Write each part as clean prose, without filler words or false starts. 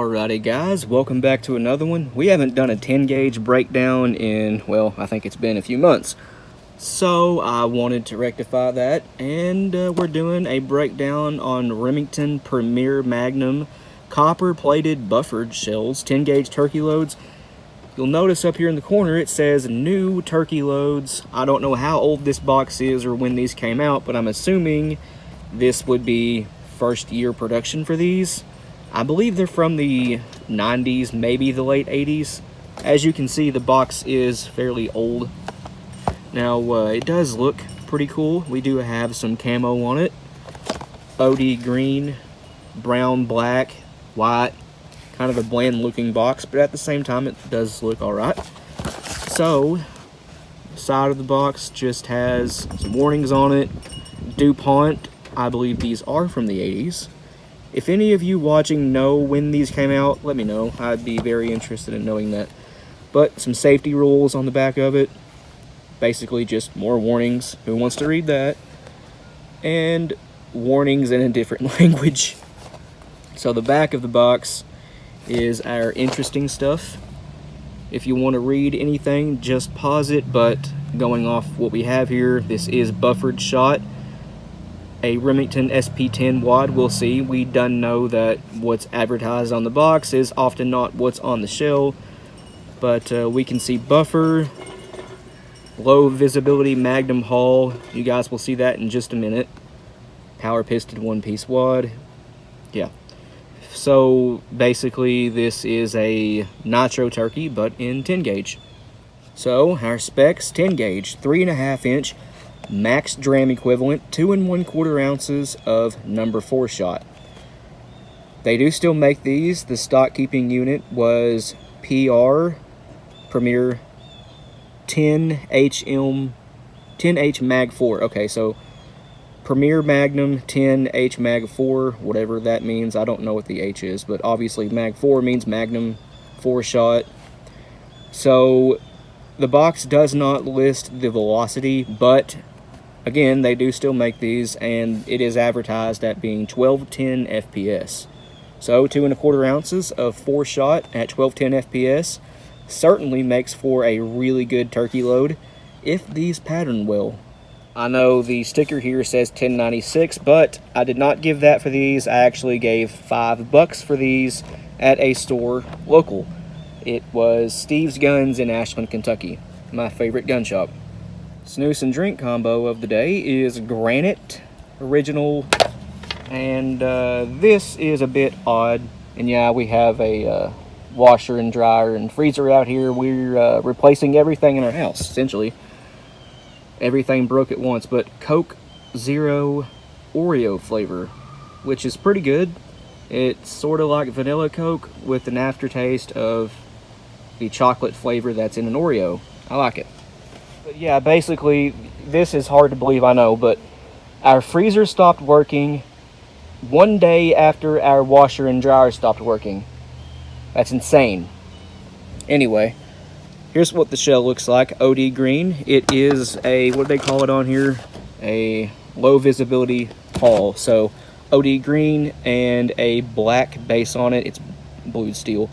Alrighty guys, welcome back to another one. We haven't done a 10 gauge breakdown in, well, I think it's been a few months. So I wanted to rectify that, and we're doing a breakdown on Remington Premier Magnum copper plated buffered shells, 10 gauge turkey loads. You'll notice up here in the corner it says new turkey loads. I don't know how old this box is or when these came out, but I'm assuming this would be first year production for these. I believe they're from the 90s, maybe the late 80s. As you can see, the box is fairly old. Now, it does look pretty cool. We do have some camo on it. OD green, brown, black, white. Kind of a bland looking box, but at the same time, it does look alright. So, the side of the box just has some warnings on it. DuPont, I believe these are from the 80s. If any of you watching know when these came out, let me know. I'd be very interested in knowing that. But some safety rules on the back of it. Basically just more warnings. Who wants to read that? And warnings in a different language. So the back of the box is our interesting stuff. If you want to read anything, just pause it. But going off what we have here, this is buffered shot. A Remington SP10 wad. We'll see. We done know that what's advertised on the box is often not what's on the shell, but we can see buffer, low visibility Magnum hull. You guys will see that in just a minute. Power piston one piece wad. Yeah. So basically this is a nitro turkey, but in 10 gauge. So our specs: 10 gauge, 3.5 inch. Max dram equivalent, 2 1/4 ounces of number 4 shot. They do still make these. The stock keeping unit was Premier 10H Mag 4. Okay, so Premier Magnum 10H Mag 4, whatever that means. I don't know what the H is, but obviously Mag 4 means Magnum 4 shot. So the box does not list the velocity, but again, they do still make these, and it is advertised at being 1210 FPS. So 2 1/4 ounces of 4 shot at 1210 FPS certainly makes for a really good turkey load if these pattern well. I know the sticker here says 1096, but I did not give that for these. I actually gave $5 for these at a store local. It was Steve's Guns in Ashland, Kentucky, my favorite gun shop. Snooze and drink combo of the day is Granite Original, and this is a bit odd. And yeah, we have a washer and dryer and freezer out here. We're replacing everything in our house, essentially. Everything broke at once, but Coke Zero Oreo flavor, which is pretty good. It's sort of like vanilla Coke with an aftertaste of the chocolate flavor that's in an Oreo. I like it. But yeah, basically, this is hard to believe, I know, but our freezer stopped working 1 day after our washer and dryer stopped working. That's insane. Anyway, here's what the shell looks like. OD green. It is a, what do they call it on here? A low visibility hull. So OD green and a black base on it. It's blued steel.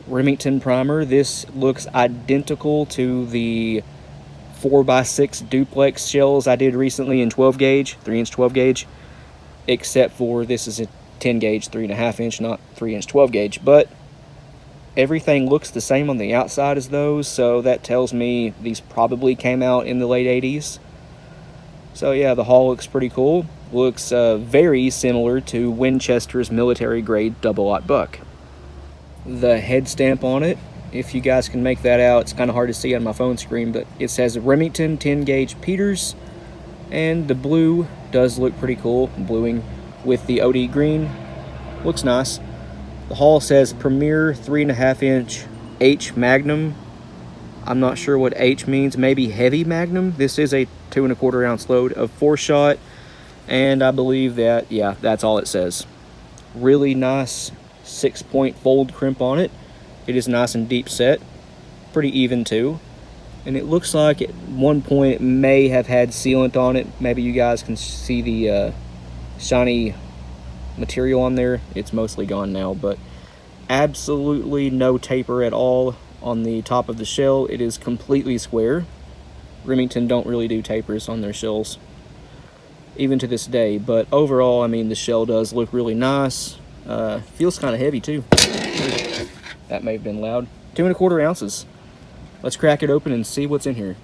Remington primer. This looks identical to the 4x6 duplex shells I did recently in 12 gauge, 3-inch 12 gauge, except for this is a 10 gauge, 3.5 inch, not 3-inch 12 gauge. But everything looks the same on the outside as those, so that tells me these probably came out in the late 80s. So yeah, the hull looks pretty cool. Looks very similar to Winchester's military grade double-aught buck. The head stamp on it, if you guys can make that out, it's kind of hard to see on my phone screen, but it says Remington 10 gauge Peters, and the blue does look pretty cool, bluing with the OD green. Looks nice. The hull says Premier 3.5 inch H Magnum. I'm not sure what H means, maybe heavy Magnum. This is a 2 1/4 ounce load of 4 shot, and I believe that, yeah, that's all it says. Really nice 6-point fold crimp on it. It is nice and deep set, pretty even too, and it looks like at one point it may have had sealant on it. Maybe you guys can see the shiny material on there. It's mostly gone now, but absolutely no taper at all on the top of the shell. It is completely square. Remington don't really do tapers on their shells, even to this day. But overall, I mean, the shell does look really nice. Feels kind of heavy too. That may have been loud. 2¼ ounces. Let's crack it open and see what's in here.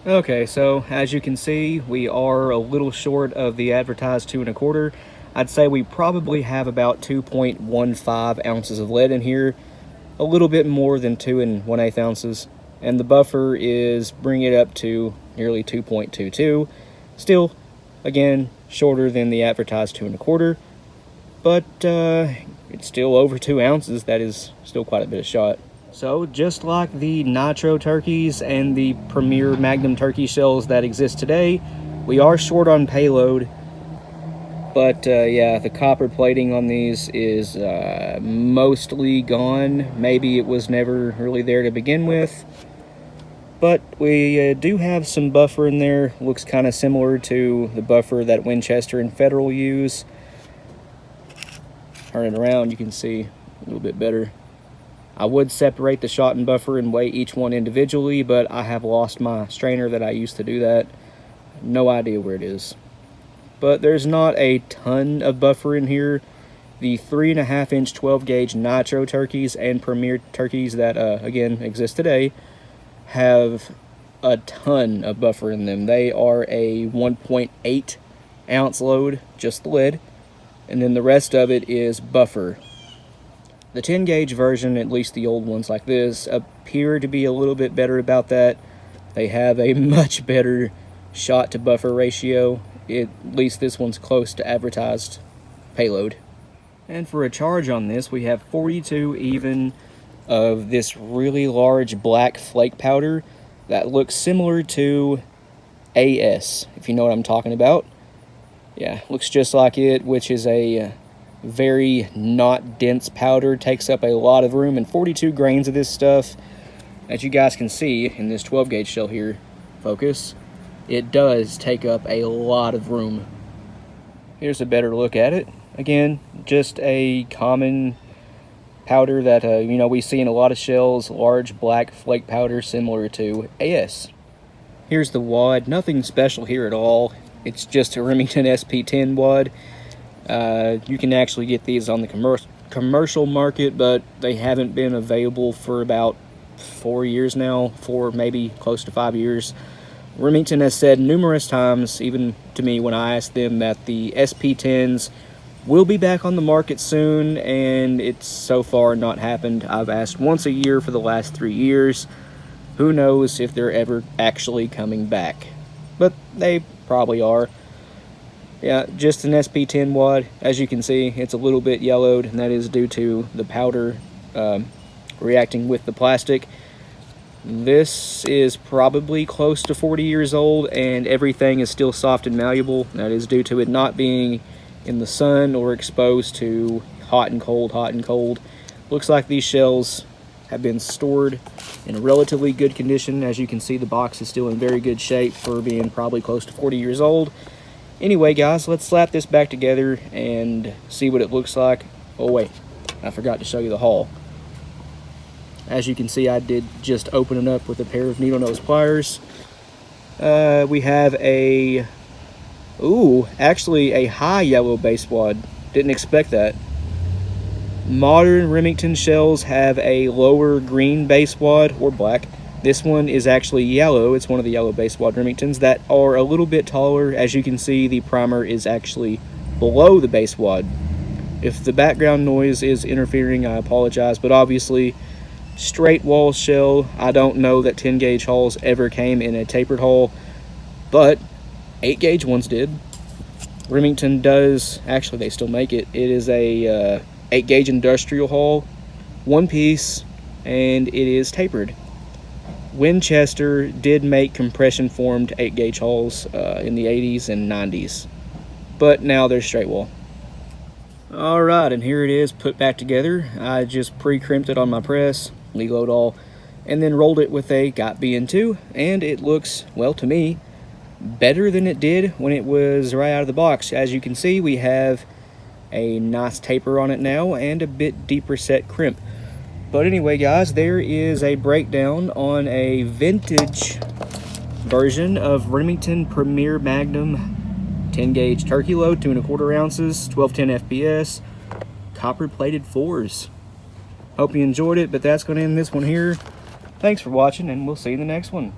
Okay, so as you can see, we are a little short of the advertised 2¼ I'd say we probably have about 2.15 ounces of lead in here, a little bit more than 2 1/8 ounces, and the buffer is bringing it up to nearly 2.22. Still, again, shorter than the advertised 2¼ but it's still over 2 ounces. That is still quite a bit of shot. So just like the Nitro turkeys and the Premier Magnum turkey shells that exist today, we are short on payload. But yeah, the copper plating on these is mostly gone. Maybe it was never really there to begin with. But we do have some buffer in there. Looks kind of similar to the buffer that Winchester and Federal use. Turn it around, you can see a little bit better. I would separate the shot and buffer and weigh each one individually, but I have lost my strainer that I used to do that. No idea where it is. But there's not a ton of buffer in here. The 3.5 inch 12 gauge Nitro turkeys and Premier turkeys that again exist today have a ton of buffer in them. They are a 1.8 ounce load, just the lead, and then the rest of it is buffer. The 10 gauge version, at least the old ones like this, appear to be a little bit better about that. They have a much better shot to buffer ratio. At least this one's close to advertised payload. And for a charge on this, we have 42 even of this really large black flake powder that looks similar to AS, if you know what I'm talking about. Yeah, looks just like it, which is a very not dense powder, takes up a lot of room, and 42 grains of this stuff, as you guys can see in this 12 gauge shell here, focus, it does take up a lot of room. Here's a better look at it. Again, just a common powder that you know, we see in a lot of shells, large black flake powder similar to AS. Here's the wad, nothing special here at all. It's just a Remington SP10 wad. You can actually get these on the commercial market, but they haven't been available for about 4 years now, maybe close to 5 years. Remington has said numerous times, even to me when I asked them, that the SP10s will be back on the market soon, and it's so far not happened. I've asked once a year for the last 3 years. Who knows if they're ever actually coming back, but they probably are. Yeah, just an SP10 wad. As you can see, it's a little bit yellowed, and that is due to the powder reacting with the plastic. This is probably close to 40 years old, and everything is still soft and malleable. That is due to it not being in the sun or exposed to hot and cold, hot and cold. Looks like these shells have been stored in a relatively good condition. As you can see, the box is still in very good shape for being probably close to 40 years old. Anyway, guys, let's slap this back together and see what it looks like. Oh, wait, I forgot to show you the haul. As you can see, I did just open it up with a pair of needle nose pliers. We have actually a high yellow base wad. Didn't expect that. Modern Remington shells have a lower green base wad, or black. This one is actually yellow. It's one of the yellow base wad Remingtons that are a little bit taller. As you can see, the primer is actually below the base wad. If the background noise is interfering, I apologize, but obviously, straight wall shell, I don't know that 10 gauge hulls ever came in a tapered hull, but 8 gauge ones did. Remington does, actually they still make it. It is a 8 gauge industrial hull, one piece, and it is tapered. Winchester did make compression formed 8 gauge hulls in the 80s and 90s, but now they're straight wall. Alright, and here it is put back together. I just pre-crimped it on my press, reload all, and then rolled it with a GOT BN2, and it looks, well, to me, better than it did when it was right out of the box. As you can see, we have a nice taper on it now and a bit deeper set crimp. But anyway, guys, there is a breakdown on a vintage version of Remington Premier Magnum 10 gauge turkey load, 2 1/4 ounces, 1210 FPS, copper plated 4s. Hope you enjoyed it, but that's going to end this one here. Thanks for watching, and we'll see you in the next one.